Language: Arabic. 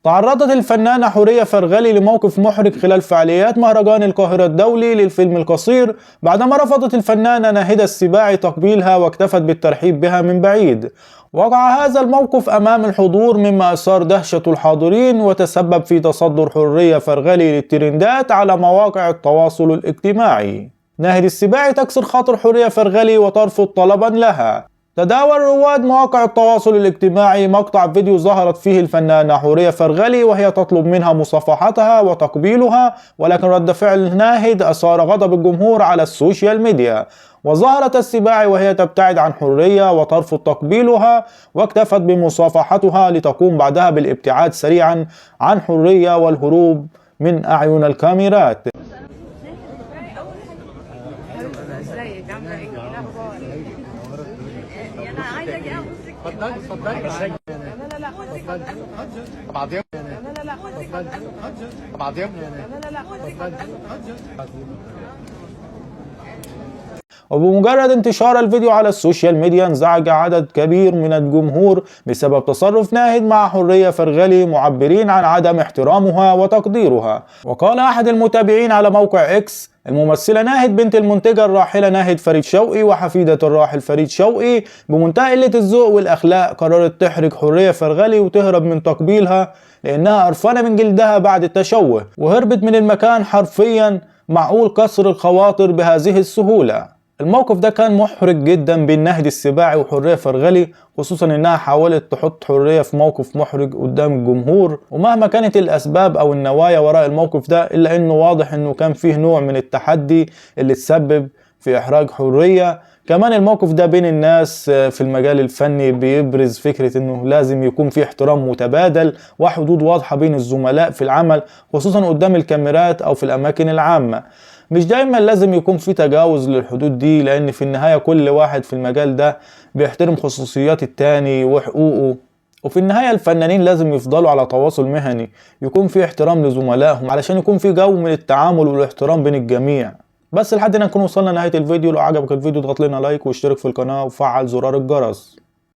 تعرضت الفنانة حورية فرغلي لموقف محرج خلال فعاليات مهرجان القاهرة الدولي للفيلم القصير بعدما رفضت الفنانة ناهدة السباعي تقبيلها واكتفت بالترحيب بها من بعيد. وقع هذا الموقف أمام الحضور مما أثار دهشة الحاضرين وتسبب في تصدر حورية فرغلي للترندات على مواقع التواصل الاجتماعي. ناهد السباعي تكسر خاطر حورية فرغلي وترفض طلبا لها. تداول رواد مواقع التواصل الاجتماعي مقطع فيديو ظهرت فيه الفنانة حورية فرغلي وهي تطلب منها مصافحتها وتقبيلها، ولكن رد فعل ناهد أثار غضب الجمهور على السوشيال ميديا. وظهرت السباعي وهي تبتعد عن حورية وترفض تقبيلها واكتفت بمصافحتها لتقوم بعدها بالابتعاد سريعا عن حورية والهروب من أعين الكاميرات. ازيك عامله ايه؟ الاخبار؟ انا عايزه اجي ابصك. اتفضلي لا لا اتفضلي. بعدين لا لا لا بعدين لا لا وبمجرد انتشار الفيديو على السوشيال ميديا انزعج عدد كبير من الجمهور بسبب تصرف ناهد مع حورية فرغلي معبرين عن عدم احترامها وتقديرها. وقال أحد المتابعين على موقع إكس: الممثلة ناهد بنت المنتجة الراحلة ناهد فريد شوقي وحفيدة الراحل فريد شوقي بمنتهى قلة الذوق والأخلاق قررت تحرج حورية فرغلي وتهرب من تقبيلها لأنها قرفانة من جلدها بعد التشوه، وهربت من المكان حرفيا. معقول كسر الخواطر بهذه السهولة؟ الموقف ده كان محرج جدا بين ناهد السباعي وحورية فرغلي، خصوصا انها حاولت تحط حورية في موقف محرج قدام الجمهور. ومهما كانت الاسباب او النوايا وراء الموقف ده الا انه واضح انه كان فيه نوع من التحدي اللي تسبب في احراج حورية. كمان الموقف ده بين الناس في المجال الفني بيبرز فكرة انه لازم يكون في احترام متبادل وحدود واضحة بين الزملاء في العمل، خصوصا قدام الكاميرات او في الاماكن العامة. مش دايما لازم يكون في تجاوز للحدود دي، لان في النهاية كل واحد في المجال ده بيحترم خصوصيات التاني وحقوقه. وفي النهاية الفنانين لازم يفضلوا على تواصل مهني، يكون في احترام لزملائهم علشان يكون في جو من التعامل والاحترام بين الجميع. بس لحد هنا نكون وصلنا لنهاية الفيديو. لو عجبك الفيديو اضغط لنا لايك واشترك في القناة وفعل زرار الجرس.